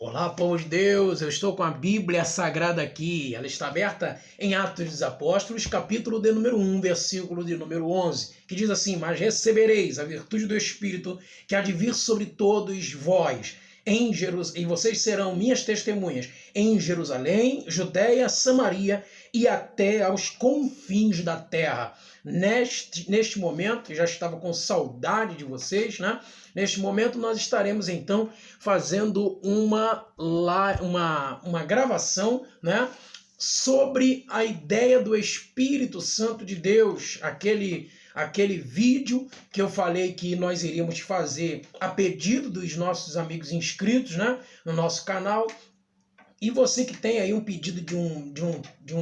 Olá, povo de Deus, eu estou com a Bíblia Sagrada aqui. Ela está aberta em Atos dos Apóstolos, capítulo de número 1, versículo de número 11, que diz assim: Mas recebereis a virtude do Espírito que há de vir sobre todos vós, e vocês serão minhas testemunhas em Jerusalém, Judéia, Samaria e até aos confins da terra. Neste momento, já estava com saudade de vocês, né? Neste momento nós estaremos então fazendo uma gravação, né, sobre a ideia do Espírito Santo de Deus, aquele vídeo que eu falei que nós iríamos fazer a pedido dos nossos amigos inscritos, né, no nosso canal. E você que tem aí um pedido de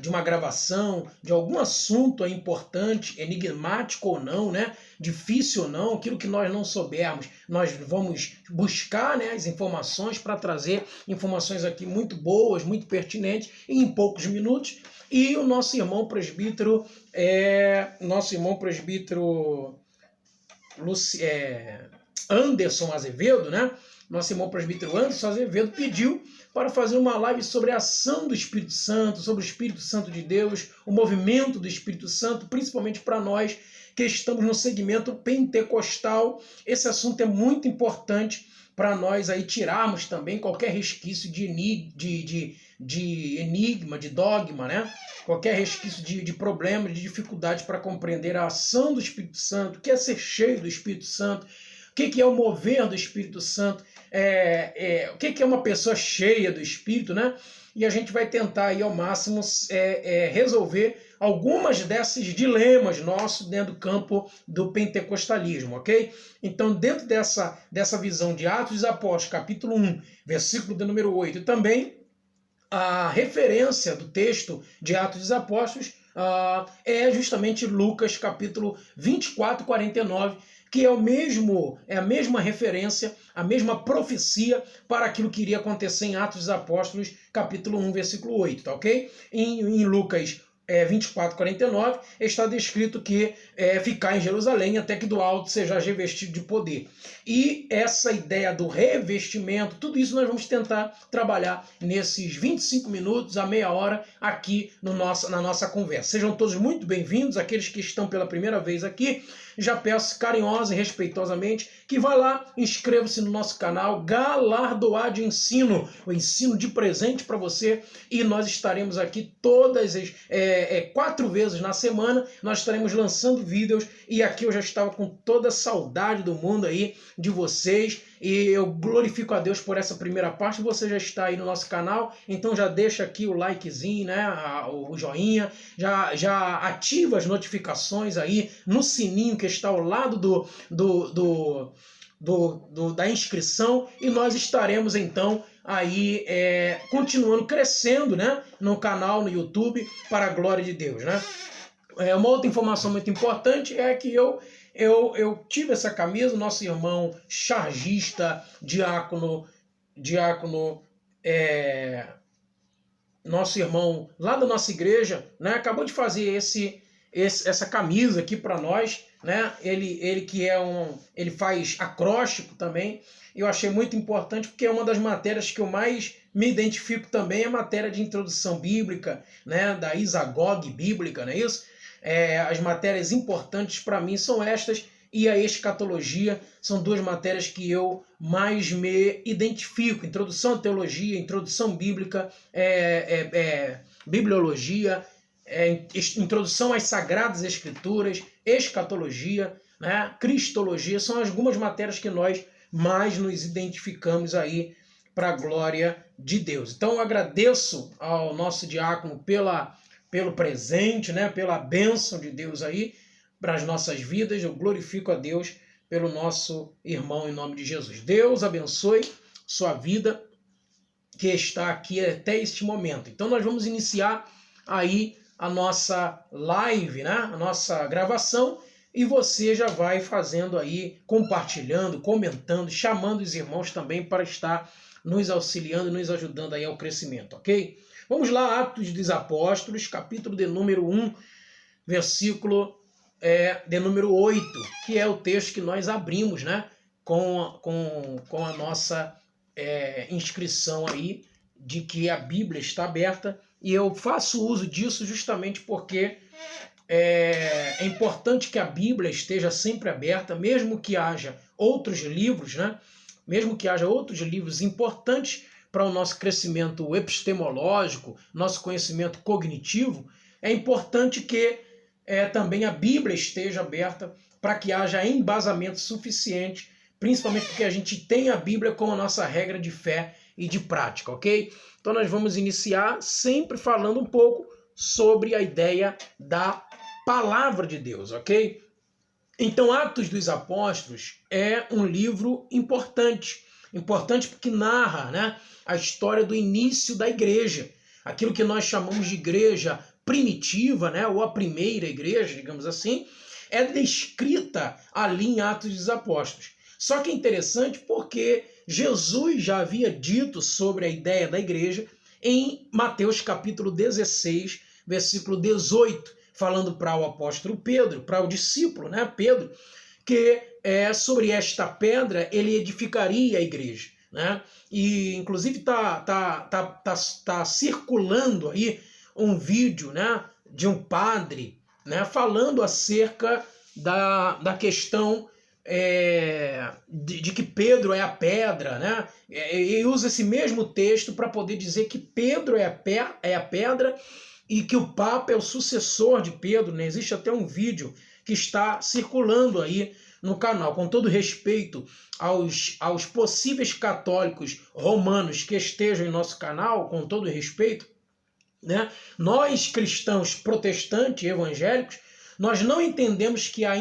uma gravação, de algum assunto importante, enigmático ou não, né? Difícil ou não, aquilo que nós não soubermos, nós vamos buscar, né, as informações para trazer informações aqui muito boas, muito pertinentes, em poucos minutos. E o nosso irmão presbítero, Anderson Azevedo, né? Nosso irmão presbítero Anderson Azevedo pediu para fazer uma live sobre a ação do Espírito Santo, sobre o Espírito Santo de Deus, o movimento do Espírito Santo, principalmente para nós que estamos no segmento pentecostal. Esse assunto é muito importante para nós aí tirarmos também qualquer resquício de enigma, de dogma, né? Qualquer resquício de problema, de dificuldade para compreender a ação do Espírito Santo, o que é ser cheio do Espírito Santo, o que é o mover do Espírito Santo, o que é uma pessoa cheia do Espírito, né? E a gente vai tentar aí ao máximo resolver algumas desses dilemas nossos dentro do campo do pentecostalismo, ok? Então, dentro dessa visão de Atos dos Apóstolos, capítulo 1, versículo de número 8, e também a referência do texto de Atos dos Apóstolos é justamente Lucas, capítulo 24, 49, que é a mesma referência, a mesma profecia para aquilo que iria acontecer em Atos dos Apóstolos, capítulo 1, versículo 8, tá ok? Em Lucas 24, 49, está descrito que ficar em Jerusalém até que do alto seja revestido de poder. E essa ideia do revestimento, tudo isso nós vamos tentar trabalhar nesses 25 minutos a meia hora aqui na nossa conversa. Sejam todos muito bem-vindos, aqueles que estão pela primeira vez aqui. Já peço carinhosa e respeitosamente que vá lá, inscreva-se no nosso canal, Galardoar de Ensino, o ensino de presente para você, e nós estaremos aqui todas as 4 vezes na semana, nós estaremos lançando vídeos, e aqui eu já estava com toda a saudade do mundo aí de vocês, e eu glorifico a Deus por essa primeira parte. Você já está aí no nosso canal, então já deixa aqui o likezinho, né, o joinha, já ativa as notificações aí no sininho que está ao lado da inscrição, e nós estaremos então aí continuando crescendo, né, no canal, no YouTube, para a glória de Deus, né? Uma outra informação muito importante é que eu tive essa camisa, nosso irmão chargista, diácono, nosso irmão lá da nossa igreja, né, acabou de fazer essa camisa aqui para nós, né? Ele faz acróstico também. Eu achei muito importante porque é uma das matérias que eu mais me identifico também, é a matéria de introdução bíblica, né, da Isagoge bíblica, não é isso? As matérias importantes para mim são estas, e a escatologia são duas matérias que eu mais me identifico. Introdução à teologia, introdução bíblica, bibliologia, introdução às sagradas escrituras, escatologia, né, cristologia, são algumas matérias que nós mais nos identificamos aí para a glória de Deus. Então eu agradeço ao nosso diácono pelo presente, né, pela bênção de Deus aí para as nossas vidas. Eu glorifico a Deus pelo nosso irmão em nome de Jesus. Deus abençoe sua vida que está aqui até este momento. Então nós vamos iniciar aí a nossa live, né, a nossa gravação, e você já vai fazendo aí, compartilhando, comentando, chamando os irmãos também para estar nos auxiliando, nos ajudando aí ao crescimento, ok? Vamos lá, Atos dos Apóstolos, capítulo de número 1, versículo de número 8, que é o texto que nós abrimos, né, com a nossa inscrição aí de que a Bíblia está aberta, e eu faço uso disso justamente porque é importante que a Bíblia esteja sempre aberta, mesmo que haja outros livros, né? Mesmo que haja outros livros importantes para o nosso crescimento epistemológico, nosso conhecimento cognitivo, é importante que também a Bíblia esteja aberta para que haja embasamento suficiente, principalmente porque a gente tem a Bíblia como a nossa regra de fé e de prática, ok? Então nós vamos iniciar sempre falando um pouco sobre a ideia da palavra de Deus, ok? Então Atos dos Apóstolos é um livro importante porque narra, né, a história do início da igreja, aquilo que nós chamamos de igreja primitiva, né, ou a primeira igreja, digamos assim, é descrita ali em Atos dos Apóstolos. Só que é interessante porque Jesus já havia dito sobre a ideia da igreja em Mateus capítulo 16, versículo 18, falando para o apóstolo Pedro, para o discípulo, né, Pedro, que sobre esta pedra ele edificaria a igreja, né? E inclusive tá circulando aí um vídeo, né, de um padre, né, falando acerca da questão de que Pedro é a pedra, né? E usa esse mesmo texto para poder dizer que Pedro é a pedra e que o Papa é o sucessor de Pedro, né? Existe até um vídeo que está circulando aí no canal. Com todo respeito aos possíveis católicos romanos que estejam em nosso canal, com todo respeito, né? Nós cristãos protestantes evangélicos, nós não entendemos que a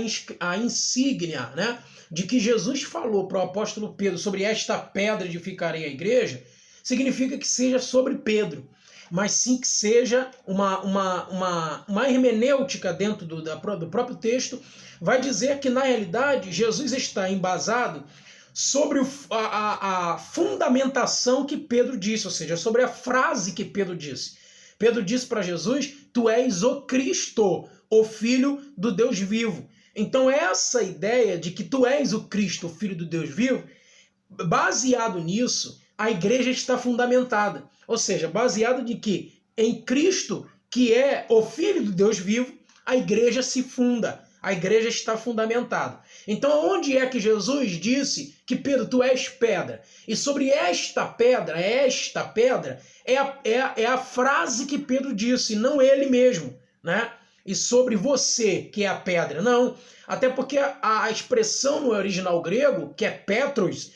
insígnia, né, de que Jesus falou para o apóstolo Pedro sobre esta pedra edificarei a igreja, significa que seja sobre Pedro, mas sim que seja uma hermenêutica dentro do próprio texto, vai dizer que na realidade Jesus está embasado sobre a fundamentação que Pedro disse, ou seja, sobre a frase que Pedro disse. Pedro disse para Jesus: tu és o Cristo, o Filho do Deus vivo. Então essa ideia de que tu és o Cristo, o Filho do Deus vivo, baseado nisso, a igreja está fundamentada. Ou seja, baseado de que em Cristo, que é o Filho do Deus vivo, a igreja se funda, a igreja está fundamentada. Então onde é que Jesus disse que Pedro, tu és pedra? E sobre esta pedra é a frase que Pedro disse, não ele mesmo, né? E sobre você, que é a pedra, não. Até porque a expressão no original grego, que é petros,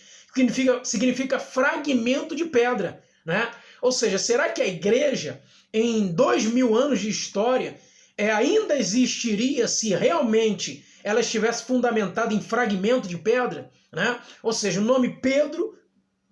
significa fragmento de pedra, né? Ou seja, será que a igreja, em 2000 anos de história, ainda existiria se realmente ela estivesse fundamentada em fragmento de pedra, né? Ou seja, o nome Pedro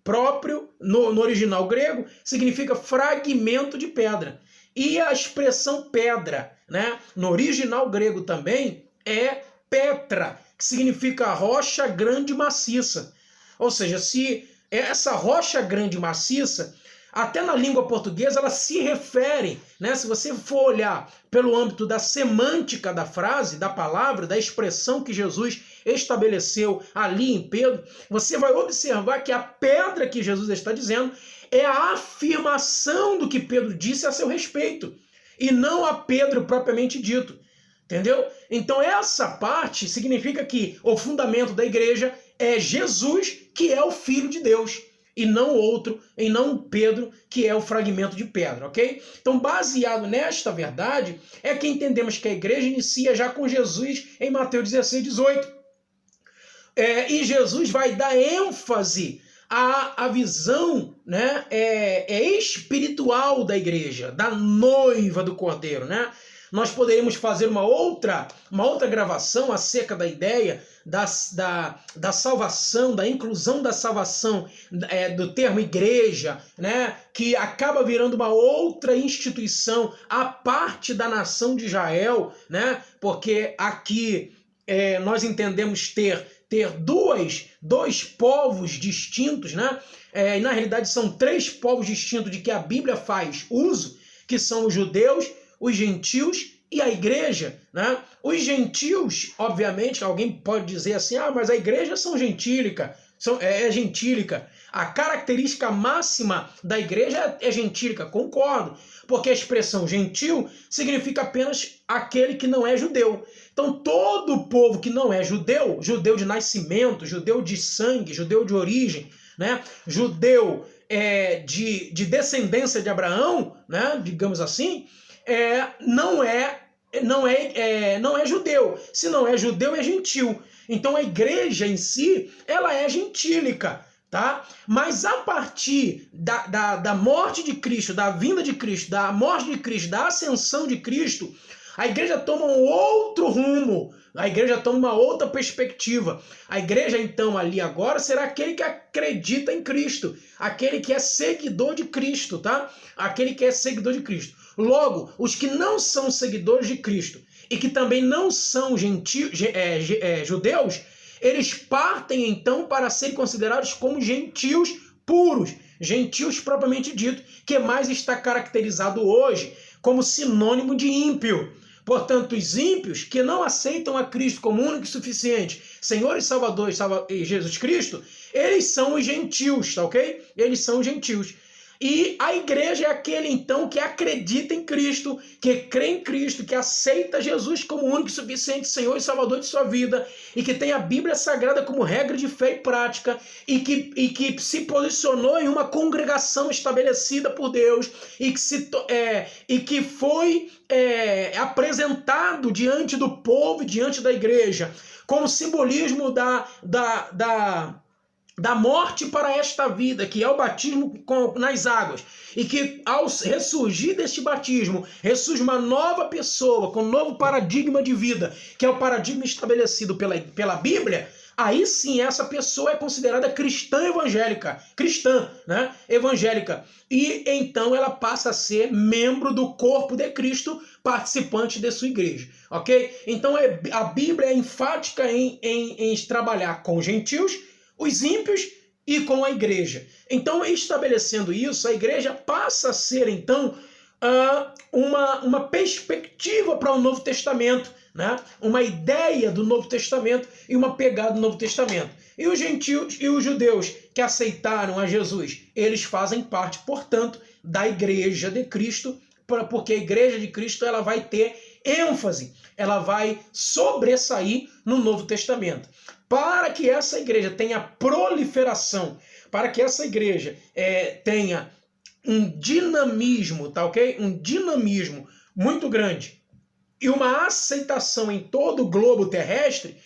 próprio, no original grego, significa fragmento de pedra. E a expressão pedra, né, no original grego também, é petra, que significa rocha grande e maciça. Ou seja, se essa rocha grande e maciça, até na língua portuguesa, ela se refere, né? Se você for olhar pelo âmbito da semântica da frase, da palavra, da expressão que Jesus estabeleceu ali em Pedro, você vai observar que a pedra que Jesus está dizendo é a afirmação do que Pedro disse a seu respeito, e não a Pedro propriamente dito. Entendeu? Então essa parte significa que o fundamento da igreja é Jesus, que é o Filho de Deus, e não outro, e não Pedro, que é o fragmento de pedra, ok? Então, baseado nesta verdade, é que entendemos que a igreja inicia já com Jesus em Mateus 16, 18. E Jesus vai dar ênfase à visão, né, espiritual da igreja, da noiva do Cordeiro, né? Nós poderíamos fazer uma outra gravação acerca da ideia da salvação, da inclusão da salvação, do termo igreja, né, que acaba virando uma outra instituição à parte da nação de Israel, né, porque aqui nós entendemos ter dois povos distintos, né, e na realidade são 3 povos distintos de que a Bíblia faz uso, que são os judeus, os gentios e a igreja, né? Os gentios, obviamente, alguém pode dizer assim, mas a igreja são gentílica. É gentílica. A característica máxima da igreja é gentílica, concordo, porque a expressão gentil significa apenas aquele que não é judeu. Então todo o povo que não é judeu, judeu de nascimento, judeu de sangue, judeu de origem, né? Judeu de descendência de Abraão, né? Digamos assim, não é judeu. Se não é judeu, é gentil. Então a igreja em si, ela é gentílica, tá? Mas a partir da morte de Cristo, da vinda de Cristo, da morte de Cristo, da ascensão de Cristo, a igreja toma um outro rumo, a igreja toma uma outra perspectiva. A igreja, então, ali agora, será aquele que acredita em Cristo, aquele que é seguidor de Cristo, tá? Aquele que é seguidor de Cristo. Logo, os que não são seguidores de Cristo e que também não são judeus, eles partem, então, para serem considerados como gentios puros, gentios propriamente dito, que mais está caracterizado hoje como sinônimo de ímpio. Portanto, os ímpios que não aceitam a Cristo como único e suficiente Senhor e Salvador e Jesus Cristo, eles são os gentios, tá ok? Eles são os gentios. E a igreja é aquele, então, que acredita em Cristo, que crê em Cristo, que aceita Jesus como único e suficiente Senhor e Salvador de sua vida, e que tem a Bíblia Sagrada como regra de fé e prática, e que se posicionou em uma congregação estabelecida por Deus, e que foi apresentado diante do povo, diante da igreja, como simbolismo da morte para esta vida, que é o batismo nas águas, e que ao ressurgir deste batismo, ressurge uma nova pessoa, com um novo paradigma de vida, que é o paradigma estabelecido pela Bíblia, aí sim essa pessoa é considerada cristã evangélica, né? Evangélica. E então ela passa a ser membro do corpo de Cristo, participante de sua igreja, ok? Então a Bíblia é enfática em trabalhar com gentios, os ímpios e com a igreja. Então, estabelecendo isso, a igreja passa a ser, então, uma perspectiva para o Novo Testamento, né? Uma ideia do Novo Testamento e uma pegada do Novo Testamento. E os gentios e os judeus que aceitaram a Jesus, eles fazem parte, portanto, da igreja de Cristo, porque a igreja de Cristo ela vai ter ênfase, ela vai sobressair no Novo Testamento. Para que essa igreja tenha proliferação, para que essa igreja tenha um dinamismo, tá ok? Um dinamismo muito grande e uma aceitação em todo o globo terrestre,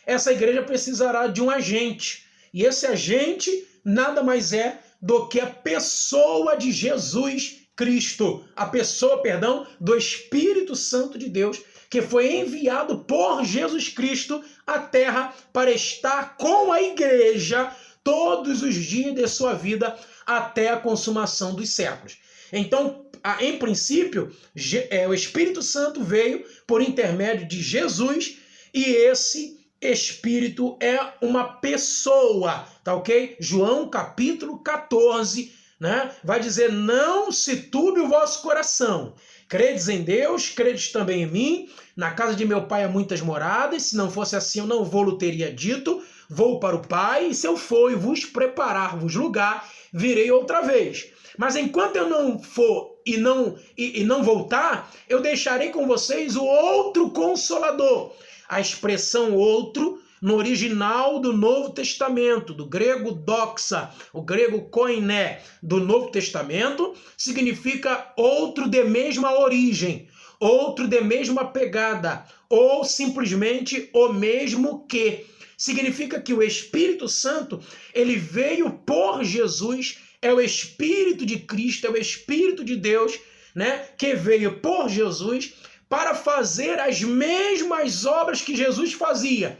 essa igreja precisará de um agente. E esse agente nada mais é do que a pessoa de Jesus Cristo, a pessoa, do Espírito Santo de Deus, que foi enviado por Jesus Cristo à terra para estar com a igreja todos os dias de sua vida até a consumação dos séculos. Então, em princípio, o Espírito Santo veio por intermédio de Jesus e esse Espírito é uma pessoa, tá ok? João capítulo 14, né? Vai dizer, não se turbe o vosso coração. Credes em Deus, credes também em mim. Na casa de meu pai há muitas moradas. Se não fosse assim, eu não vou-lo teria dito. Vou para o Pai, e se eu for e vos preparar-vos lugar, virei outra vez. Mas enquanto eu não for e não voltar, eu deixarei com vocês o outro Consolador. A expressão outro, no original do Novo Testamento, do grego doxa, o grego koiné do Novo Testamento, significa outro de mesma origem, outro de mesma pegada, ou simplesmente o mesmo que. Significa que o Espírito Santo, ele veio por Jesus, é o Espírito de Cristo, é o Espírito de Deus, né, que veio por Jesus para fazer as mesmas obras que Jesus fazia.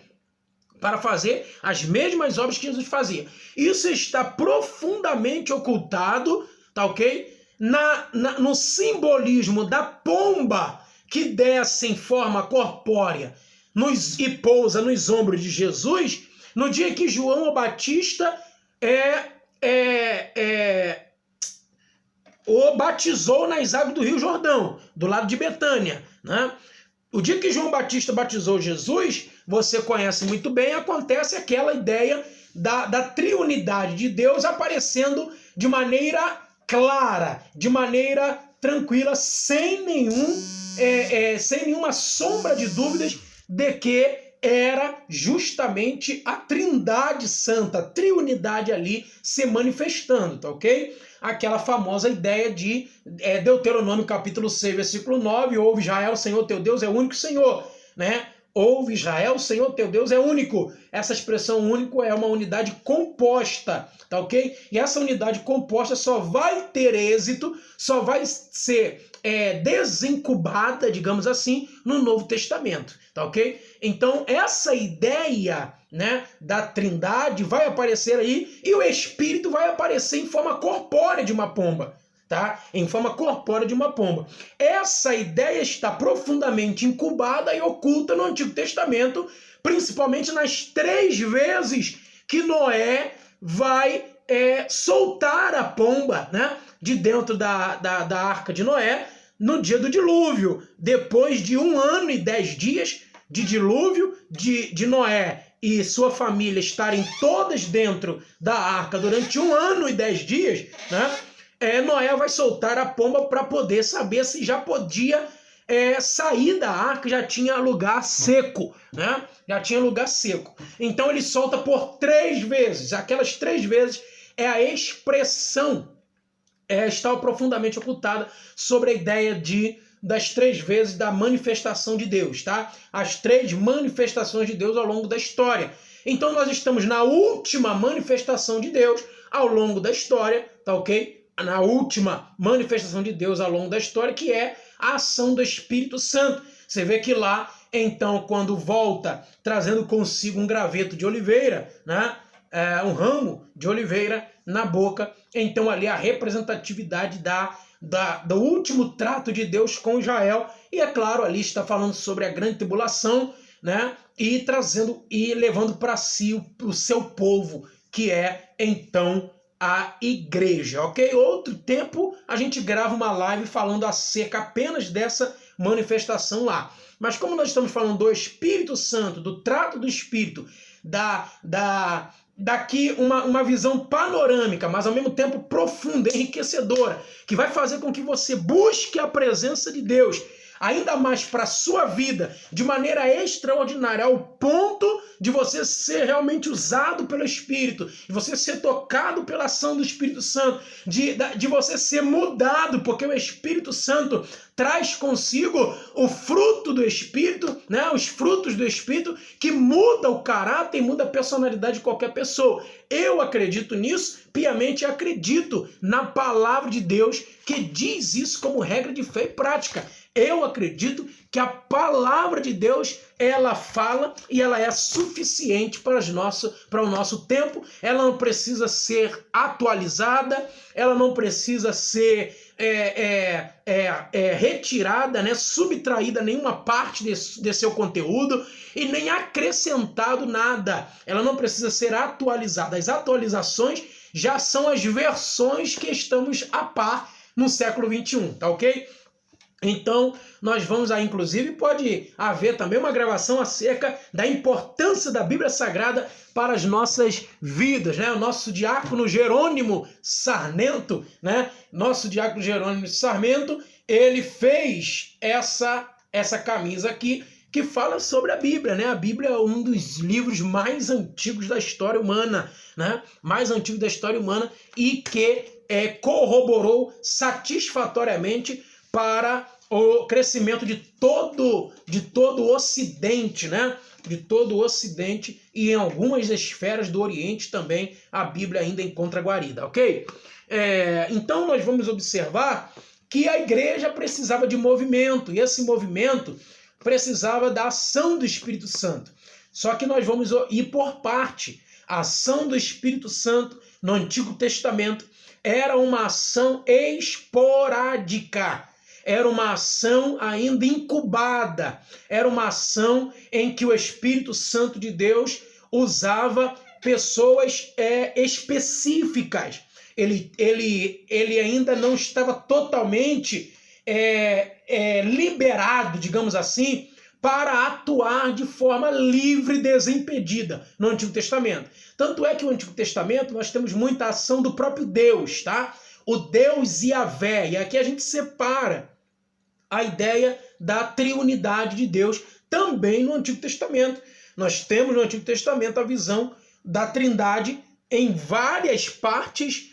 Para fazer as mesmas obras que Jesus fazia. Isso está profundamente ocultado, tá ok? No simbolismo da pomba que desce em forma corpórea e pousa nos ombros de Jesus, no dia que João o Batista o batizou nas águas do Rio Jordão, do lado de Betânia, né? O dia que João Batista batizou Jesus, você conhece muito bem, acontece aquela ideia da triunidade de Deus aparecendo de maneira clara, de maneira tranquila, sem nenhuma sombra de dúvidas de que era justamente a Trindade Santa, a triunidade ali se manifestando, tá ok? Aquela famosa ideia de Deuteronômio capítulo 6, versículo 9, ouve Israel, o Senhor teu Deus é o único Senhor, né? Ouve Israel, o Senhor teu Deus é único. Essa expressão único é uma unidade composta, tá ok? E essa unidade composta só vai ter êxito, só vai ser desencubada, digamos assim, no Novo Testamento, tá ok? Então essa ideia, né, da Trindade vai aparecer aí e o Espírito vai aparecer em forma corpórea de uma pomba. Tá? Em forma corpórea de uma pomba. Essa ideia está profundamente incubada e oculta no Antigo Testamento, principalmente nas 3 vezes que Noé vai soltar a pomba, né, de dentro da arca de Noé no dia do dilúvio. Depois de 1 ano e 10 dias de dilúvio de Noé e sua família estarem todas dentro da arca durante 1 ano e 10 dias, né? Noé vai soltar a pomba para poder saber se já podia sair da arca, já tinha lugar seco, né? Já tinha lugar seco. Então ele solta por 3 vezes. Aquelas 3 vezes é a expressão, estava profundamente ocultada sobre a ideia das 3 vezes da manifestação de Deus, tá? As 3 manifestações de Deus ao longo da história. Então nós estamos na última manifestação de Deus ao longo da história, tá ok? Na última manifestação de Deus ao longo da história, que é a ação do Espírito Santo. Você vê que lá, então, quando volta trazendo consigo um graveto de oliveira, né, um ramo de oliveira na boca, então ali a representatividade do último trato de Deus com Israel, e é claro, ali está falando sobre a grande tribulação, né, e levando para si o seu povo, que é, então, a igreja, ok? Outro tempo a gente grava uma live falando acerca apenas dessa manifestação lá. Mas como nós estamos falando do Espírito Santo, do trato do Espírito, daqui uma visão panorâmica, mas ao mesmo tempo profunda, enriquecedora, que vai fazer com que você busque a presença de Deus ainda mais para a sua vida, de maneira extraordinária, ao ponto de você ser realmente usado pelo Espírito, de você ser tocado pela ação do Espírito Santo, de você ser mudado, porque o Espírito Santo traz consigo o fruto do Espírito, né? Os frutos do Espírito, que muda o caráter e muda a personalidade de qualquer pessoa. Eu acredito nisso, piamente acredito na palavra de Deus, que diz isso como regra de fé e prática. Eu acredito que a palavra de Deus, ela fala e ela é suficiente para o nosso tempo. Ela não precisa ser atualizada, ela não precisa ser retirada, né, subtraída nenhuma parte de seu conteúdo e nem acrescentado nada. Ela não precisa ser atualizada. As atualizações já são as versões que estamos a par no século XXI, tá ok? Então, nós vamos aí, inclusive, pode haver também uma gravação acerca da importância da Bíblia Sagrada para as nossas vidas, né? O nosso diácono Jerônimo Sarmento, né? Ele fez essa camisa aqui, que fala sobre a Bíblia, né? A Bíblia é um dos livros mais antigos da história humana, né? Mais antigo da história humana, e que corroborou satisfatoriamente para o crescimento de todo o Ocidente, né? De todo o Ocidente, e em algumas esferas do Oriente também a Bíblia ainda encontra guarida, ok? Então nós vamos observar que a igreja precisava de movimento, e esse movimento precisava da ação do Espírito Santo. Só que nós vamos ir por parte. A ação do Espírito Santo no Antigo Testamento era uma ação esporádica. Era uma ação ainda incubada, era uma ação em que o Espírito Santo de Deus usava pessoas específicas. Ele ainda não estava totalmente liberado, digamos assim, para atuar de forma livre e desimpedida no Antigo Testamento. Tanto é que no Antigo Testamento nós temos muita ação do próprio Deus, tá? O Deus Yahvé. E aqui a gente separa a ideia da triunidade de Deus também no Antigo Testamento. Nós temos no Antigo Testamento a visão da Trindade em várias partes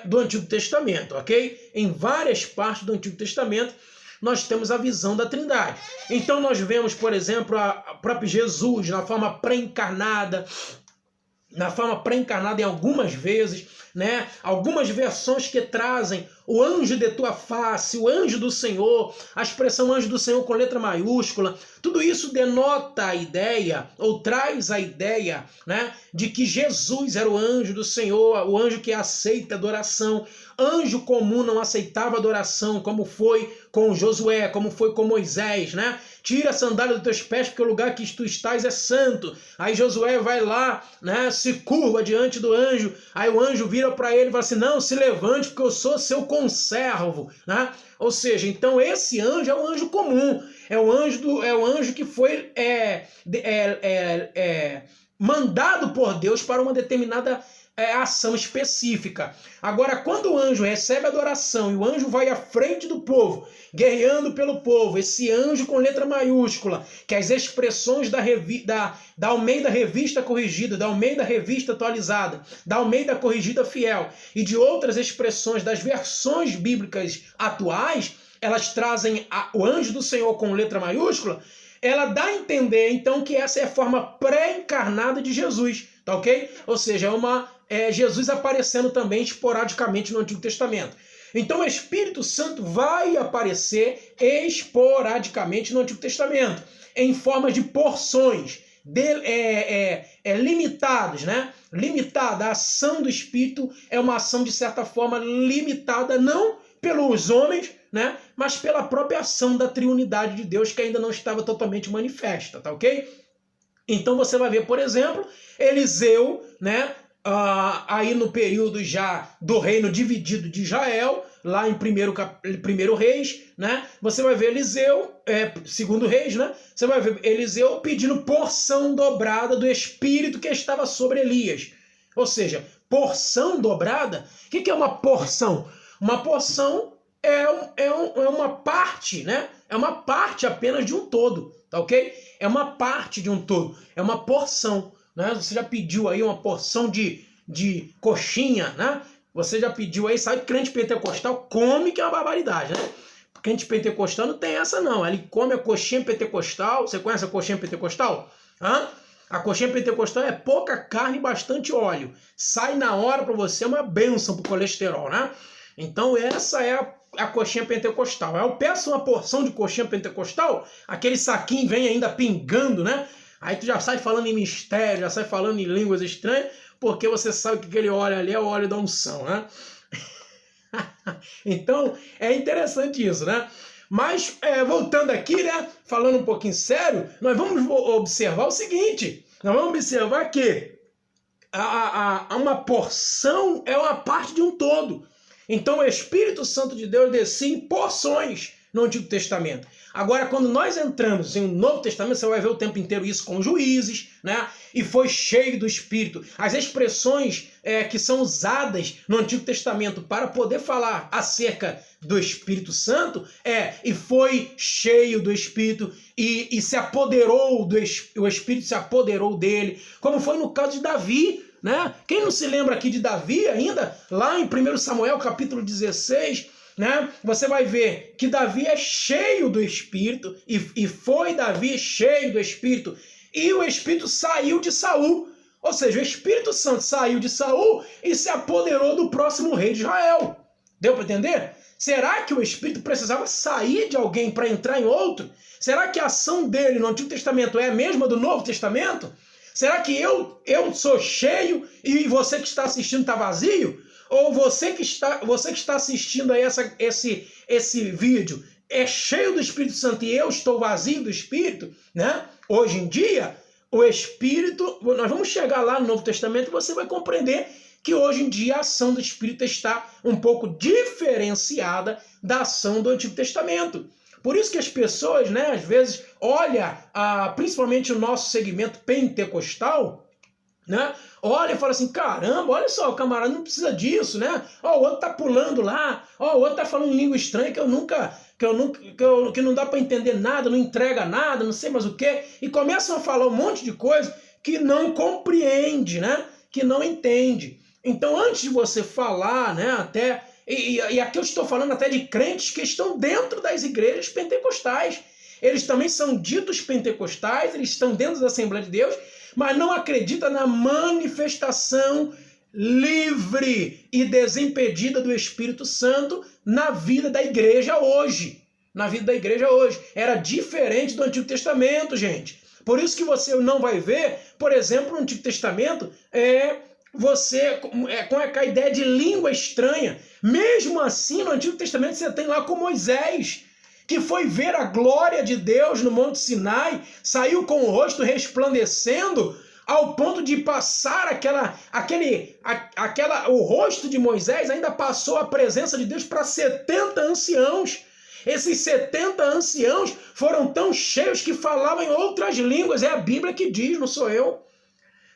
do Antigo Testamento, ok? Em várias partes do Antigo Testamento nós temos a visão da Trindade. Então nós vemos, por exemplo, o próprio Jesus na forma pré-encarnada, em algumas vezes, né? Algumas versões que trazem o anjo de tua face, o anjo do Senhor, a expressão anjo do Senhor com letra maiúscula, tudo isso denota a ideia, ou traz a ideia, né, de que Jesus era o anjo do Senhor, o anjo que aceita adoração. Anjo comum não aceitava adoração, como foi com Josué, como foi com Moisés, né? Tira a sandália dos teus pés, porque o lugar que tu estás é santo. Aí Josué vai lá, né, se curva diante do anjo, aí o anjo vira para ele e fala assim, não, se levante, porque eu sou seu conservo, né? Ou seja, então esse anjo é um anjo comum, é o anjo que foi mandado por Deus para uma determinada ação específica. Agora, quando o anjo recebe adoração e o anjo vai à frente do povo, guerreando pelo povo, esse anjo com letra maiúscula, que as expressões da Almeida Revista Corrigida, da Almeida Revista Atualizada, da Almeida Corrigida Fiel e de outras expressões das versões bíblicas atuais, elas trazem o anjo do Senhor com letra maiúscula, ela dá a entender, então, que essa é a forma pré-encarnada de Jesus, tá ok? Ou seja, Jesus aparecendo também esporadicamente no Antigo Testamento. Então o Espírito Santo vai aparecer esporadicamente no Antigo Testamento, em forma de porções limitadas, né? Limitada. A ação do Espírito é uma ação, de certa forma, limitada, não pelos homens, né? Mas pela própria ação da triunidade de Deus, que ainda não estava totalmente manifesta, tá ok? Então você vai ver, por exemplo, Eliseu, né? Aí no período já do reino dividido de Israel, lá em 1 Reis, né? Você vai ver Eliseu, 2 Reis, né? Você vai ver Eliseu pedindo porção dobrada do Espírito que estava sobre Elias. Ou seja, porção dobrada. O que é uma porção? Uma porção é uma parte, né? É uma parte apenas de um todo, tá ok? É uma parte de um todo, é uma porção, né? Você já pediu aí uma porção de coxinha, né? Você já pediu aí, sabe, crente pentecostal come, que é uma barbaridade, né? Crente pentecostal não tem essa não, ele come a coxinha pentecostal. Você conhece a coxinha pentecostal? Hã? A coxinha pentecostal é pouca carne e bastante óleo. Sai na hora para você, é uma bênção pro colesterol, né? Então essa é a coxinha pentecostal. Eu peço uma porção de coxinha pentecostal, aquele saquinho vem ainda pingando, né? Aí tu já sai falando em mistério, já sai falando em línguas estranhas, porque você sabe que aquele óleo ali é o óleo da unção, né? Então é interessante isso, né? Mas voltando aqui, né? Falando um pouquinho sério, nós vamos observar o seguinte. Nós vamos observar que uma porção é uma parte de um todo. Então o Espírito Santo de Deus descia em porções no Antigo Testamento. Agora, quando nós entramos em um Novo Testamento, você vai ver o tempo inteiro isso com Juízes, né? E foi cheio do Espírito. As expressões que são usadas no Antigo Testamento para poder falar acerca do Espírito Santo e foi cheio do Espírito e se apoderou o Espírito se apoderou dele, como foi no caso de Davi, né? Quem não se lembra aqui de Davi ainda? Lá em 1 Samuel capítulo 16, né? Você vai ver que Davi é cheio do Espírito e foi Davi cheio do Espírito e o Espírito saiu de Saul. Ou seja, o Espírito Santo saiu de Saul e se apoderou do próximo rei de Israel. Deu para entender? Será que o Espírito precisava sair de alguém para entrar em outro? Será que a ação dele no Antigo Testamento é a mesma do Novo Testamento? Será que eu sou cheio e você que está assistindo está vazio? Ou você que está assistindo aí esse vídeo é cheio do Espírito Santo e eu estou vazio do Espírito, né? Hoje em dia, o Espírito... Nós vamos chegar lá no Novo Testamento e você vai compreender que hoje em dia a ação do Espírito está um pouco diferenciada da ação do Antigo Testamento. Por isso que as pessoas, né, às vezes, olham, principalmente o nosso segmento pentecostal, né, olha e fala assim, caramba, olha só, o camarada não precisa disso, né? Ó, o outro tá pulando lá, ó, o outro tá falando língua estranha que não dá para entender nada, não entrega nada, não sei mais o quê, e começam a falar um monte de coisa que não compreende, né? Que não entende. Então, antes de você falar, né, até e aqui eu estou falando até de crentes que estão dentro das igrejas pentecostais. Eles também são ditos pentecostais, eles estão dentro da Assembleia de Deus, mas não acreditam na manifestação livre e desimpedida do Espírito Santo na vida da igreja hoje. Na vida da igreja hoje. Era diferente do Antigo Testamento, gente. Por isso que você não vai ver, por exemplo, no Antigo Testamento, você com a ideia de língua estranha. Mesmo assim, no Antigo Testamento, você tem lá com Moisés, que foi ver a glória de Deus no Monte Sinai, saiu com o rosto resplandecendo, ao ponto de passar o rosto de Moisés ainda passou a presença de Deus para 70 anciãos. Esses 70 anciãos foram tão cheios que falavam em outras línguas. É a Bíblia que diz, não sou eu.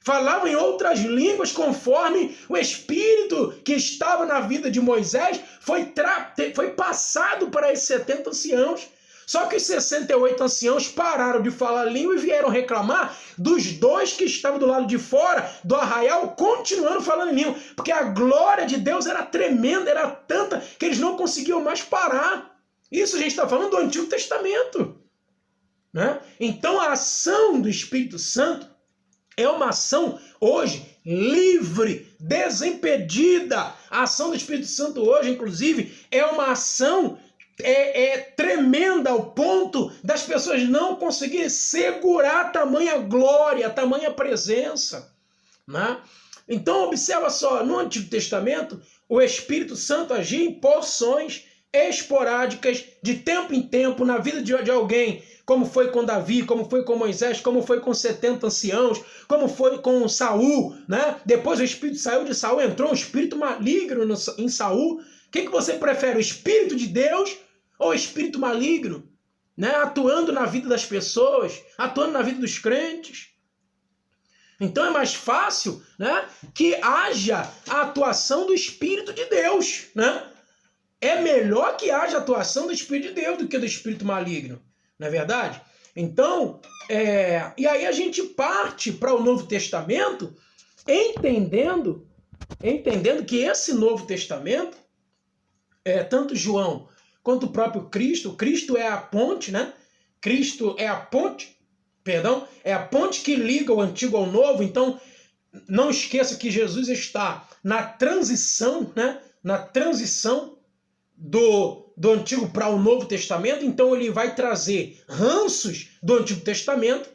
Falavam em outras línguas conforme o Espírito que estava na vida de Moisés foi passado para esses 70 anciãos. Só que os 68 anciãos pararam de falar língua e vieram reclamar dos 2 que estavam do lado de fora do arraial, continuando falando em língua. Porque a glória de Deus era tremenda, era tanta, que eles não conseguiam mais parar. Isso a gente está falando do Antigo Testamento, né? Então a ação do Espírito Santo é uma ação hoje livre, desimpedida. A ação do Espírito Santo hoje, inclusive, é uma ação tremenda ao ponto das pessoas não conseguirem segurar tamanha glória, tamanha presença, né? Então observa só, no Antigo Testamento, o Espírito Santo agia em porções esporádicas, de tempo em tempo, na vida de alguém, como foi com Davi, como foi com Moisés, como foi com 70 anciãos, como foi com Saul, né? Depois o espírito saiu de Saul, entrou um espírito maligno em Saul. O que você prefere, o Espírito de Deus ou o espírito maligno, né? Atuando na vida das pessoas, atuando na vida dos crentes? Então é mais fácil, né, que haja a atuação do Espírito de Deus, né? É melhor que haja atuação do Espírito de Deus do que do espírito maligno, não é verdade? Então, e aí a gente parte para o Novo Testamento entendendo que esse Novo Testamento, tanto João quanto o próprio Cristo é a ponte, né? Cristo é a ponte, perdão, é a ponte que liga o Antigo ao Novo. Então, não esqueça que Jesus está na transição, né? Na transição do Antigo para o Novo Testamento. Então ele vai trazer ranços do Antigo Testamento,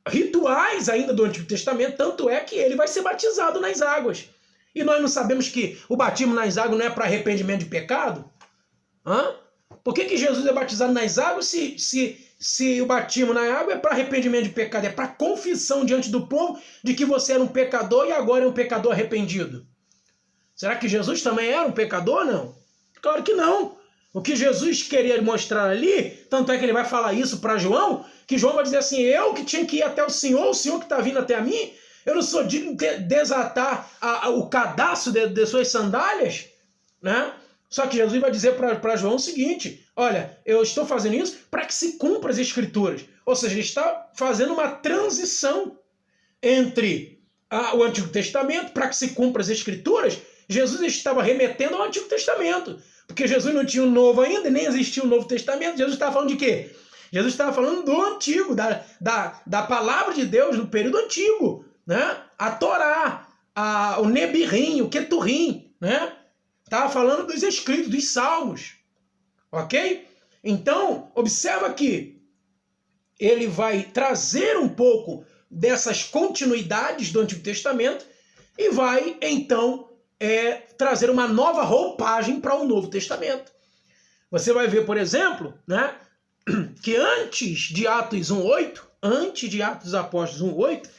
rituais ainda do Antigo Testamento, tanto é que ele vai ser batizado nas águas. E nós não sabemos que o batismo nas águas não é para arrependimento de pecado? Por que Jesus é batizado nas águas se o batismo na água é para arrependimento de pecado? É para confissão diante do povo de que você era um pecador e agora é um pecador arrependido. Será que Jesus também era um pecador, não? Claro que não. O que Jesus queria mostrar ali, tanto é que ele vai falar isso para João, que João vai dizer assim, eu que tinha que ir até o Senhor que está vindo até a mim, eu não sou digno de desatar o cadastro de suas sandálias, né? Só que Jesus vai dizer para João o seguinte, olha, eu estou fazendo isso para que se cumpra as Escrituras. Ou seja, ele está fazendo uma transição entre o Antigo Testamento, para que se cumpra as Escrituras. Jesus estava remetendo ao Antigo Testamento, porque Jesus não tinha o Novo ainda, nem existia o Novo Testamento. Jesus estava falando de quê? Jesus estava falando do Antigo, da palavra de Deus do período Antigo, né? A Torá, o Nebirim, o Keturim, né? Estava falando dos escritos, dos salmos, ok? Então, observa que ele vai trazer um pouco dessas continuidades do Antigo Testamento e vai, então, trazer uma nova roupagem para o Novo Testamento. Você vai ver, por exemplo, né, que antes de Atos 1:8, antes de Atos dos Apóstolos 1:8,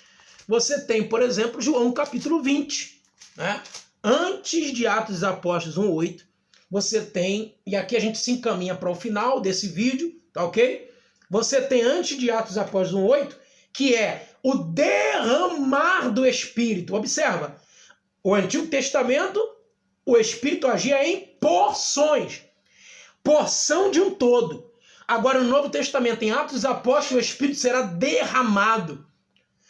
você tem, por exemplo, João capítulo 20. Né? Antes de Atos dos Apóstolos 1:8, você tem, e aqui a gente se encaminha para o final desse vídeo, tá ok? Você tem antes de Atos Apóstolos 1:8, que é o derramar do Espírito. Observa, o Antigo Testamento, o Espírito agia em porções. Porção de um todo. Agora, no Novo Testamento, em Atos dos Apóstolos, o Espírito será derramado.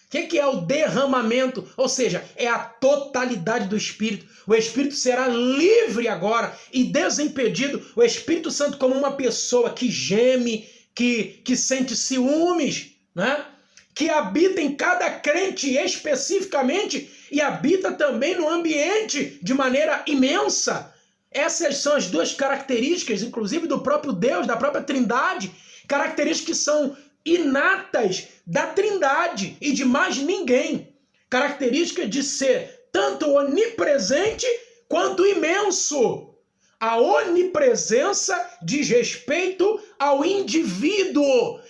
O que é o derramamento? Ou seja, é a totalidade do Espírito. O Espírito será livre agora e desimpedido. O Espírito Santo como uma pessoa que geme, que sente ciúmes, né? Que habita em cada crente especificamente e habita também no ambiente de maneira imensa. Essas são as duas características, inclusive do próprio Deus, da própria Trindade, características que são inatas da Trindade e de mais ninguém. Característica de ser tanto onipresente quanto imenso. A onipresença diz respeito ao indivíduo.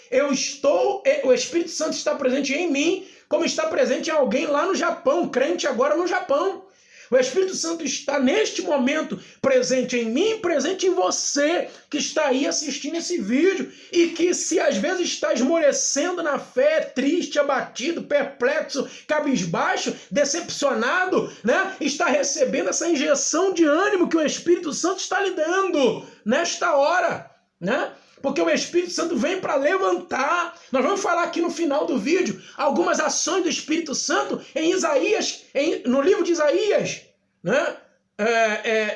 O Espírito Santo está presente em mim, como está presente em alguém lá no Japão, crente agora no Japão. O Espírito Santo está neste momento presente em mim, presente em você que está aí assistindo esse vídeo e que se às vezes está esmorecendo na fé, triste, abatido, perplexo, cabisbaixo, decepcionado, né? Está recebendo essa injeção de ânimo que o Espírito Santo está lhe dando nesta hora, né? Porque o Espírito Santo vem para levantar. Nós vamos falar aqui no final do vídeo algumas ações do Espírito Santo em Isaías, no livro de Isaías, né?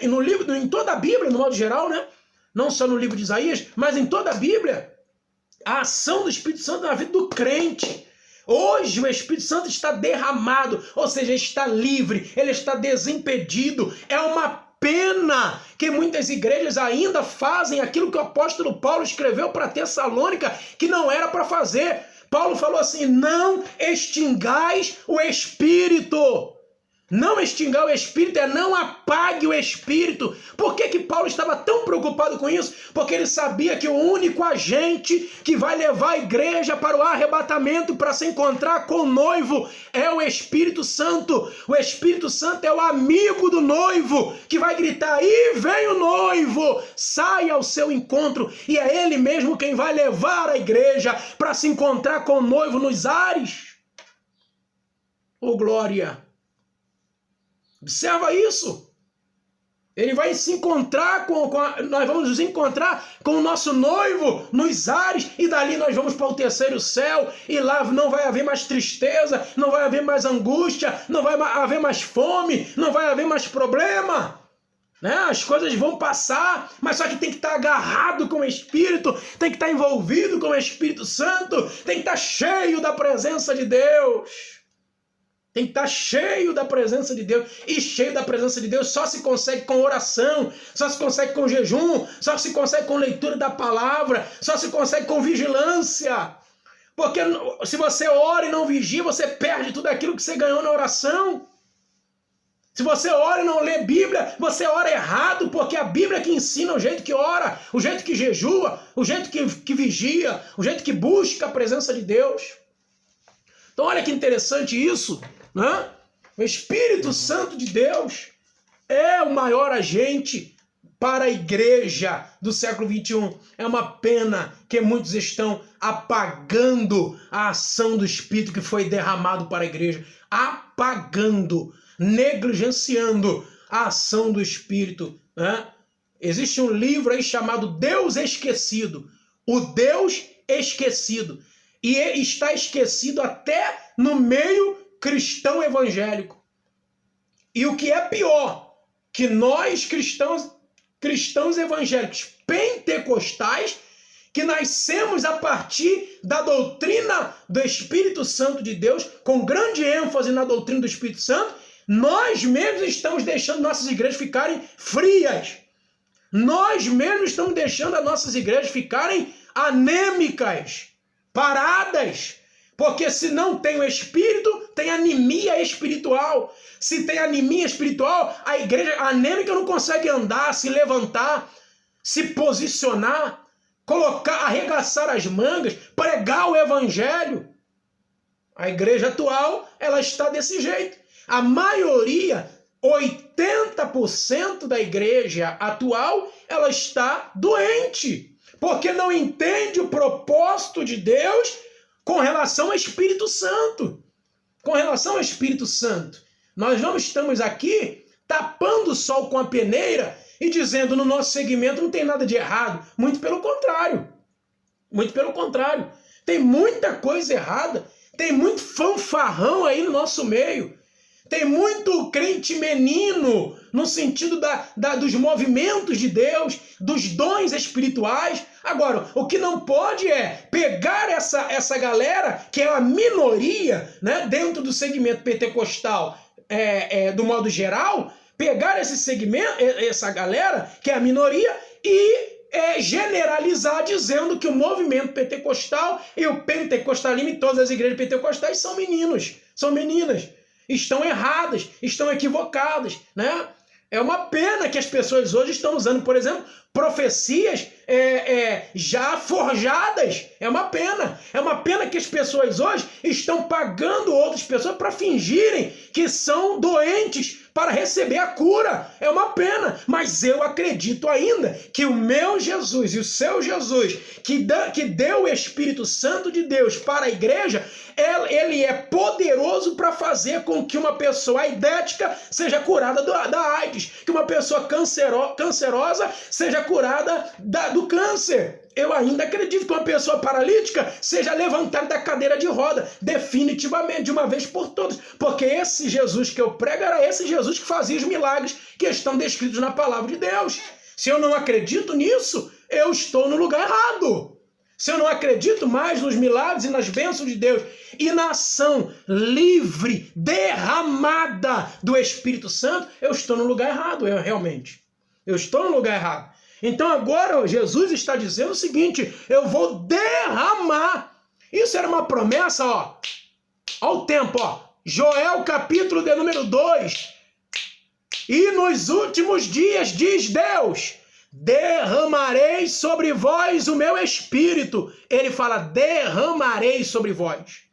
E no livro, em toda a Bíblia, no modo geral, né? Não só no livro de Isaías, mas em toda a Bíblia, a ação do Espírito Santo na vida do crente. Hoje o Espírito Santo está derramado, ou seja, está livre, ele está desimpedido. É uma pena que muitas igrejas ainda fazem aquilo que o apóstolo Paulo escreveu para Tessalônica, que não era para fazer. Paulo falou assim: não extingais o Espírito. Não extingar o Espírito é não apague o Espírito. Por que Paulo estava tão preocupado com isso? Porque ele sabia que o único agente que vai levar a igreja para o arrebatamento, para se encontrar com o noivo, é o Espírito Santo. O Espírito Santo é o amigo do noivo, que vai gritar: "Aí vem o noivo, saia ao seu encontro". E é ele mesmo quem vai levar a igreja para se encontrar com o noivo nos ares. Oh, glória! Observa isso. Ele vai se encontrar nós vamos nos encontrar com o nosso noivo nos ares, e dali nós vamos para o terceiro céu, e lá não vai haver mais tristeza, não vai haver mais angústia, não vai haver mais fome, não vai haver mais problema, né? As coisas vão passar, mas só que tem que estar agarrado com o Espírito, tem que estar envolvido com o Espírito Santo, tem que estar cheio da presença de Deus. Tem que estar cheio da presença de Deus. E cheio da presença de Deus só se consegue com oração, só se consegue com jejum, só se consegue com leitura da palavra, só se consegue com vigilância. Porque se você ora e não vigia, você perde tudo aquilo que você ganhou na oração. Se você ora e não lê Bíblia, você ora errado, porque a Bíblia que ensina o jeito que ora, o jeito que jejua, o jeito que vigia, o jeito que busca a presença de Deus. Então olha que interessante isso. Né? O Espírito Santo de Deus é o maior agente para a igreja do século XXI. É uma pena que muitos estão apagando a ação do Espírito que foi derramado para a igreja. Apagando, negligenciando a ação do Espírito. Né? Existe um livro aí chamado Deus Esquecido. O Deus Esquecido. E está esquecido até no meio cristão evangélico. E o que é pior, que nós cristãos evangélicos pentecostais, que nascemos a partir da doutrina do Espírito Santo de Deus, com grande ênfase na doutrina do Espírito Santo, nós mesmos estamos deixando nossas igrejas ficarem frias. Nós mesmos estamos deixando as nossas igrejas ficarem anêmicas, paradas. Porque se não tem o Espírito, tem anemia espiritual. Se tem anemia espiritual, a igreja anêmica não consegue andar, se levantar, se posicionar, arregaçar as mangas, pregar o evangelho. A igreja atual, ela está desse jeito. A maioria 80% da igreja atual, ela está doente, porque não entende o propósito de Deus com relação ao Espírito Santo. Com relação ao Espírito Santo. Nós não estamos aqui tapando o sol com a peneira e dizendo no nosso segmento não tem nada de errado. Muito pelo contrário. Muito pelo contrário. Tem muita coisa errada. Tem muito fanfarrão aí no nosso meio. Tem muito crente menino no sentido dos movimentos de Deus, dos dons espirituais. Agora, o que não pode é pegar essa galera, que é a minoria, né, dentro do segmento pentecostal, do modo geral, pegar esse segmento, essa galera, que é a minoria, e generalizar dizendo que o movimento pentecostal e o pentecostalismo e todas as igrejas pentecostais são meninos, são meninas. Estão erradas, estão equivocadas, né? É uma pena que as pessoas hoje estão usando, por exemplo, profecias já forjadas. É uma pena. É uma pena que as pessoas hoje estão pagando outras pessoas para fingirem que são doentes para receber a cura. É uma pena. Mas eu acredito ainda que o meu Jesus e o seu Jesus, que deu o Espírito Santo de Deus para a igreja, ele é poderoso para fazer com que uma pessoa aidética seja curada da AIDS, que uma pessoa cancerosa seja curada do câncer. Eu ainda acredito que uma pessoa paralítica seja levantada da cadeira de roda, definitivamente, de uma vez por todas. Porque esse Jesus que eu prego era esse Jesus que fazia os milagres que estão descritos na palavra de Deus. Se eu não acredito nisso, eu estou no lugar errado. Se eu não acredito mais nos milagres e nas bênçãos de Deus e na ação livre, derramada do Espírito Santo, eu estou no lugar errado, realmente. Eu estou no lugar errado. Então agora Jesus está dizendo o seguinte, eu vou derramar. Isso era uma promessa, ó. Olha o tempo, ó. Joel capítulo de número 2. E nos últimos dias, diz Deus, derramarei sobre vós o meu espírito. Ele fala, derramarei sobre vós.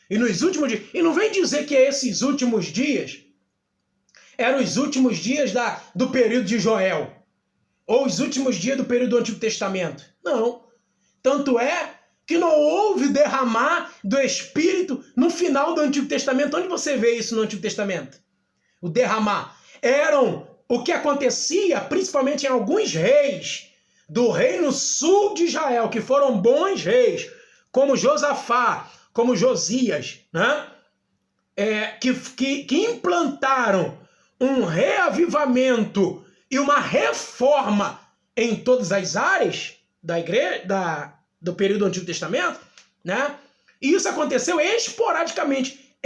E nos últimos dias, e não vem dizer que esses últimos dias eram os últimos dias do período de Joel, ou os últimos dias do período do Antigo Testamento. Não. Tanto é que não houve derramar do Espírito no final do Antigo Testamento. Onde você vê isso no Antigo Testamento? O derramar. O que acontecia, principalmente em alguns reis do reino sul de Israel, que foram bons reis, como Josafá, como Josias, né? Que implantaram um reavivamento e uma reforma em todas as áreas da igreja, do período do Antigo Testamento, né? E isso aconteceu esporadicamente,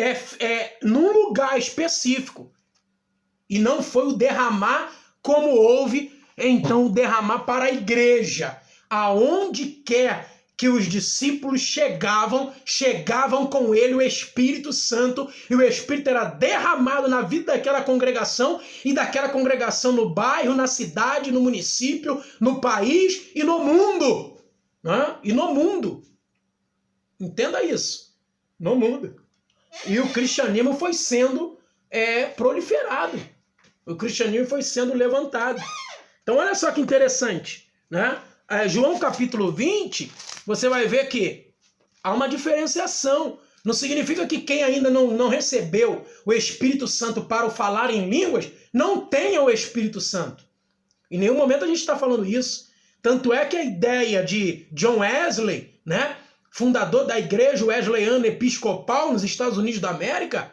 num lugar específico. E não foi o derramar como houve, então, o derramar para a igreja. Aonde quer que os discípulos chegavam com ele o Espírito Santo, e o Espírito era derramado na vida daquela congregação, e daquela congregação no bairro, na cidade, no município, no país e no mundo. Né? E no mundo. Entenda isso. No mundo. E o cristianismo foi sendo proliferado. O cristianismo foi sendo levantado. Então olha só que interessante, né? João capítulo 20, você vai ver que há uma diferenciação. Não significa que quem ainda não recebeu o Espírito Santo para o falar em línguas não tenha o Espírito Santo. Em nenhum momento a gente está falando isso. Tanto é que a ideia de John Wesley, né, fundador da igreja wesleyana episcopal nos Estados Unidos da América,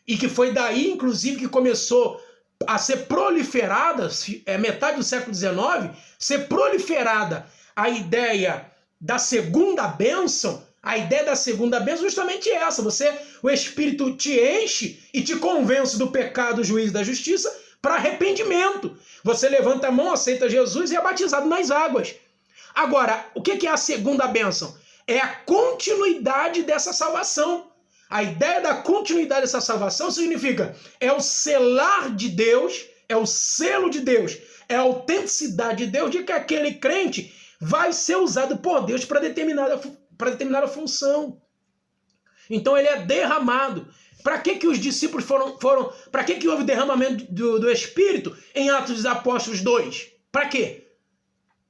e que foi daí, inclusive, que começou a ser proliferada, metade do século XIX, ser proliferada a ideia da segunda bênção. A ideia da segunda bênção é justamente essa. O Espírito te enche e te convence do pecado, do juízo e da justiça para arrependimento. Você levanta a mão, aceita Jesus e é batizado nas águas. Agora, o que é a segunda bênção? É a continuidade dessa salvação. A ideia da continuidade dessa salvação significa o selar de Deus, é o selo de Deus, é a autenticidade de Deus de que aquele crente vai ser usado por Deus para determinada função. Então ele é derramado. Para que os discípulos foram para que houve derramamento do Espírito em Atos dos Apóstolos 2? Para quê?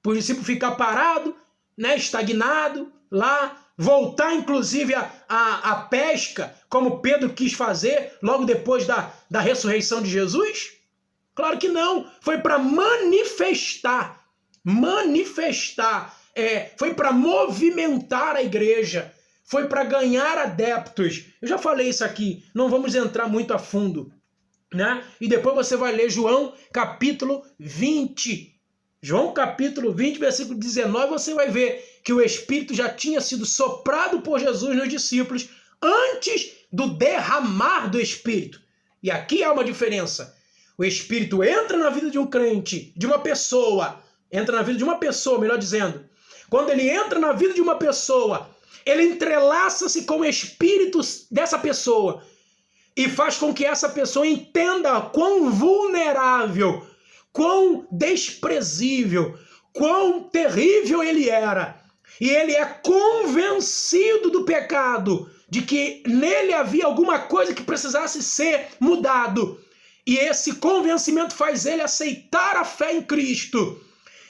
Para o discípulo ficar parado, né, estagnado lá, voltar inclusive a pesca, como Pedro quis fazer logo depois da ressurreição de Jesus? Claro que não. Foi para manifestar, foi para movimentar a igreja, foi para ganhar adeptos. Eu já falei isso aqui, não vamos entrar muito a fundo, né? E depois você vai ler João capítulo 20. João capítulo 20, versículo 19, você vai ver que o Espírito já tinha sido soprado por Jesus nos discípulos antes do derramar do Espírito. E aqui há uma diferença. O Espírito entra na vida de um crente, de uma pessoa, melhor dizendo. Quando ele entra na vida de uma pessoa, ele entrelaça-se com o Espírito dessa pessoa e faz com que essa pessoa entenda quão vulnerável, quão desprezível, quão terrível ele era. E ele é convencido do pecado, de que nele havia alguma coisa que precisasse ser mudado. E esse convencimento faz ele aceitar a fé em Cristo.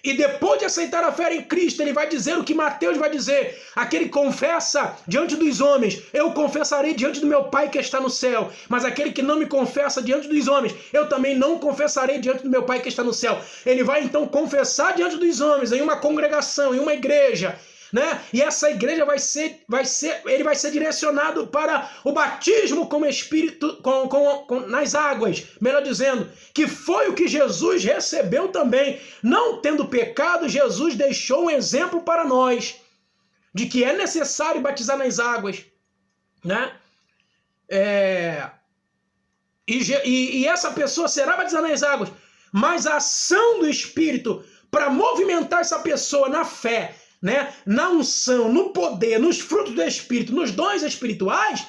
E depois de aceitar a fé em Cristo, ele vai dizer o que Mateus vai dizer. Aquele que confessa diante dos homens, eu confessarei diante do meu Pai que está no céu. Mas aquele que não me confessa diante dos homens, eu também não confessarei diante do meu Pai que está no céu. Ele vai então confessar diante dos homens, em uma congregação, em uma igreja, né? E essa igreja ele vai ser direcionado para o batismo com o Espírito, nas águas, melhor dizendo, que foi o que Jesus recebeu também. Não tendo pecado, Jesus deixou um exemplo para nós de que é necessário batizar nas águas, né? E essa pessoa será batizada nas águas, mas a ação do Espírito para movimentar essa pessoa na fé, né, na unção, no poder, nos frutos do Espírito, nos dons espirituais,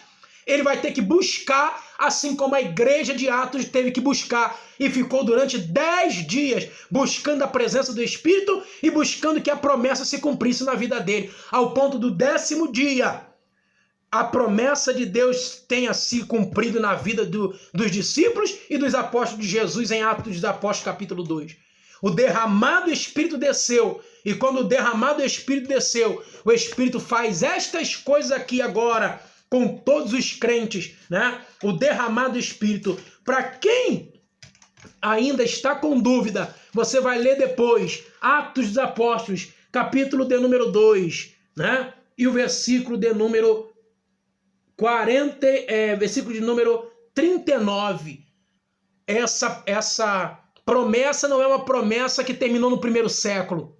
ele vai ter que buscar, assim como a igreja de Atos teve que buscar e ficou durante 10 dias buscando a presença do Espírito e buscando que a promessa se cumprisse na vida dele, ao ponto do 10º dia a promessa de Deus tenha se cumprido na vida dos discípulos e dos apóstolos de Jesus em Atos dos Apóstolos capítulo 2. O derramado Espírito desceu. E quando o derramado Espírito desceu, o Espírito faz estas coisas aqui agora com todos os crentes, né? O derramado Espírito. Para quem ainda está com dúvida, você vai ler depois Atos dos Apóstolos, capítulo de número 2, né? E o versículo de número 40, versículo de número 39. Essa promessa não é uma promessa que terminou no primeiro século.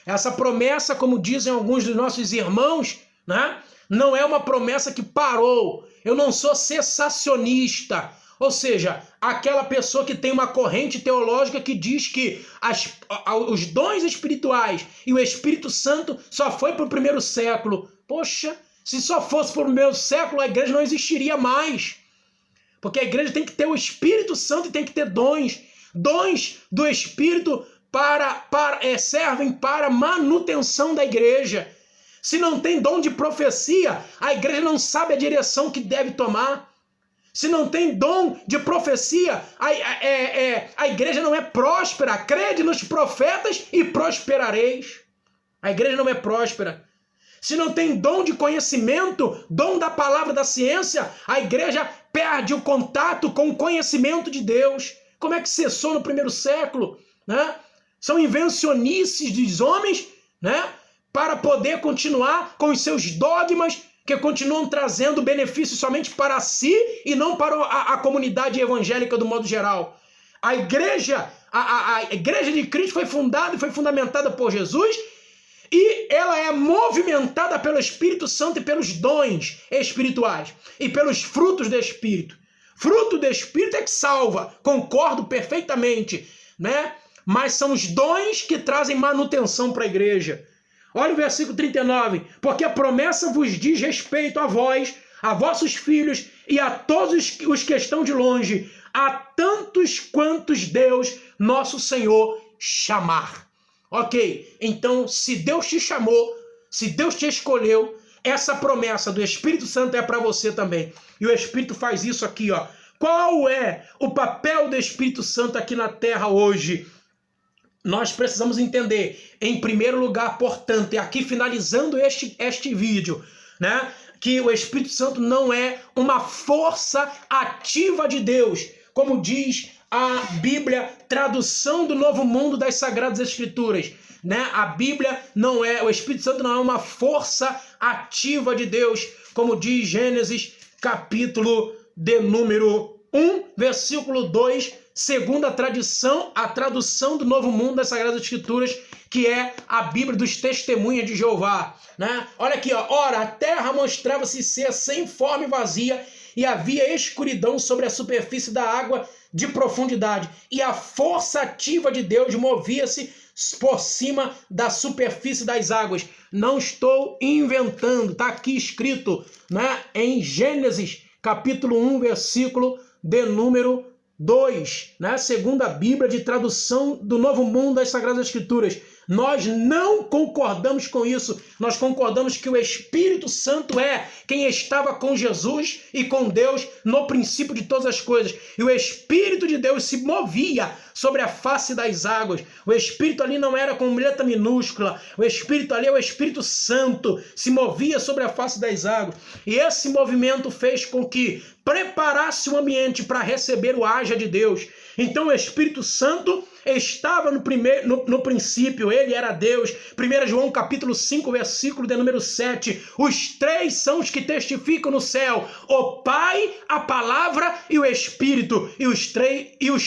Essa promessa, como dizem alguns dos nossos irmãos, né, não é uma promessa que parou. Eu não sou cessacionista. Ou seja, aquela pessoa que tem uma corrente teológica que diz que os dons espirituais e o Espírito Santo só foi para o primeiro século. Poxa, se só fosse para o primeiro século, a igreja não existiria mais. Porque a igreja tem que ter o Espírito Santo e tem que ter dons. Dons do Espírito servem para manutenção da igreja. Se não tem dom de profecia, a igreja não sabe a direção que deve tomar. Se não tem dom de profecia, a igreja não é próspera. Crede nos profetas e prosperareis. A igreja não é próspera. Se não tem dom de conhecimento, dom da palavra da ciência, a igreja perde o contato com o conhecimento de Deus. Como é que cessou no primeiro século, né? São invencionices dos homens, né, para poder continuar com os seus dogmas que continuam trazendo benefícios somente para si e não para a comunidade evangélica do modo geral. A igreja de Cristo foi fundada e foi fundamentada por Jesus e ela é movimentada pelo Espírito Santo e pelos dons espirituais e pelos frutos do Espírito. Fruto do Espírito é que salva, concordo perfeitamente, né? Mas são os dons que trazem manutenção para a igreja. Olha o versículo 39. Porque a promessa vos diz respeito a vós, a vossos filhos e a todos os que estão de longe, a tantos quantos Deus, nosso Senhor, chamar. Ok, então se Deus te chamou, se Deus te escolheu, essa promessa do Espírito Santo é para você também. E o Espírito faz isso aqui, ó. Qual é o papel do Espírito Santo aqui na terra hoje? Nós precisamos entender, em primeiro lugar, portanto, e aqui finalizando este vídeo, né, que o Espírito Santo não é uma força ativa de Deus, como diz a Bíblia, tradução do Novo Mundo das Sagradas Escrituras, né? A Bíblia não é, o Espírito Santo não é uma força ativa de Deus, como diz Gênesis, capítulo de número 1, versículo 2, segundo a tradução do Novo Mundo das Sagradas Escrituras, que é a Bíblia dos Testemunhas de Jeová, né? Olha aqui, ó. Ora, a terra mostrava-se ser sem forma e vazia, e havia escuridão sobre a superfície da água de profundidade, e a força ativa de Deus movia-se por cima da superfície das águas. Não estou inventando, está aqui escrito, né, em Gênesis, capítulo 1, versículo de número 2, né, segundo a Bíblia de tradução do Novo Mundo das Sagradas Escrituras. Nós não concordamos com isso. Nós concordamos que o Espírito Santo é quem estava com Jesus e com Deus no princípio de todas as coisas. E o Espírito de Deus se movia sobre a face das águas. O Espírito ali não era com letra minúscula. O Espírito ali é o Espírito Santo. Se movia sobre a face das águas. E esse movimento fez com que preparasse o ambiente para receber o haja de Deus. Então o Espírito Santo estava no princípio, ele era Deus. 1 João capítulo 5, versículo de número 7. Os três são os que testificam no céu: o Pai, a Palavra e o Espírito. E os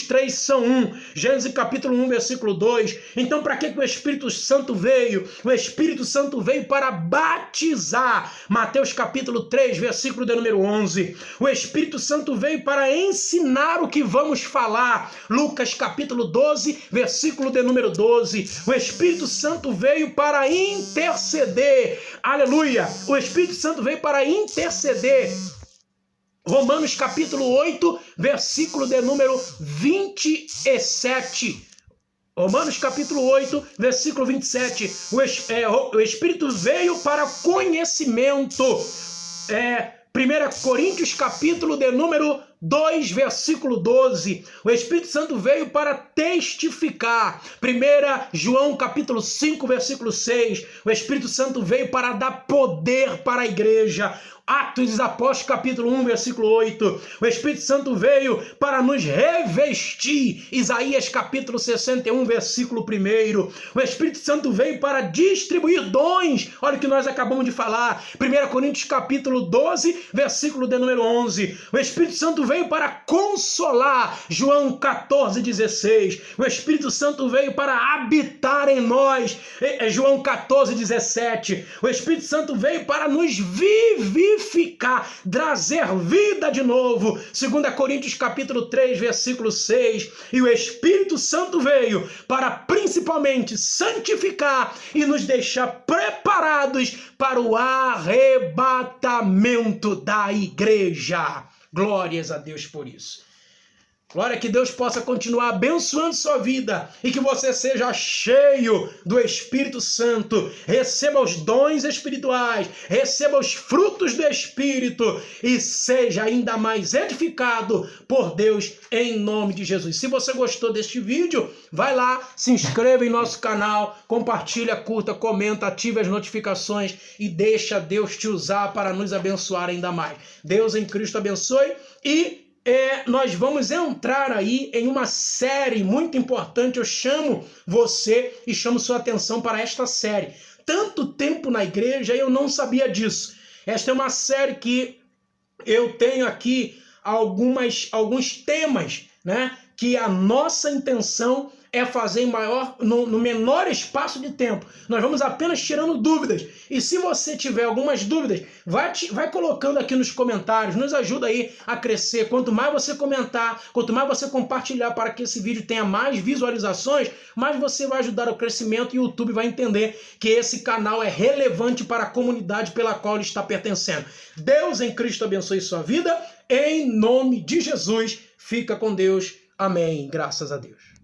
três são um. Gênesis capítulo 1, versículo 2. Então, para que o Espírito Santo veio? O Espírito Santo veio para batizar. Mateus capítulo 3, versículo de número 11. O Espírito Santo veio para ensinar o que vamos falar. Lucas capítulo 12, versículo de número 12. O Espírito Santo veio para interceder. Aleluia! O Espírito Santo veio para interceder. Romanos capítulo 8, versículo de número 27. Romanos capítulo 8, versículo 27. O Espírito veio para conhecimento. 1 Coríntios capítulo de número 2, versículo 12. O Espírito Santo veio para testificar. 1 João capítulo 5, versículo 6. O Espírito Santo veio para dar poder para a igreja. Atos dos Apóstolos capítulo 1, versículo 8. O Espírito Santo veio para nos revestir. Isaías capítulo 61, versículo 1. O Espírito Santo veio para distribuir dons. Olha o que nós acabamos de falar. 1 Coríntios capítulo 12, versículo de número 11. O Espírito Santo veio para consolar. João 14, 16. O Espírito Santo veio para habitar em nós. João 14, 17. O Espírito Santo veio para nos vivificar, trazer vida de novo. 2 Coríntios capítulo 3, versículo 6. E o Espírito Santo veio para principalmente santificar e nos deixar preparados para o arrebatamento da igreja. Glórias a Deus por isso. Glória, que Deus possa continuar abençoando sua vida e que você seja cheio do Espírito Santo. Receba os dons espirituais, receba os frutos do Espírito e seja ainda mais edificado por Deus em nome de Jesus. Se você gostou deste vídeo, vai lá, se inscreva em nosso canal, compartilha, curta, comenta, ative as notificações e deixa Deus te usar para nos abençoar ainda mais. Deus em Cristo abençoe e nós vamos entrar aí em uma série muito importante. Eu chamo você e chamo sua atenção para esta série. Tanto tempo na igreja, eu não sabia disso. Esta é uma série que eu tenho aqui alguns temas, né, que a nossa intenção é fazer no menor espaço de tempo. Nós vamos apenas tirando dúvidas. E se você tiver algumas dúvidas, vai colocando aqui nos comentários. Nos ajuda aí a crescer. Quanto mais você comentar, quanto mais você compartilhar para que esse vídeo tenha mais visualizações, mais você vai ajudar o crescimento e o YouTube vai entender que esse canal é relevante para a comunidade pela qual ele está pertencendo. Deus em Cristo abençoe sua vida. Em nome de Jesus. Fica com Deus. Amém. Graças a Deus.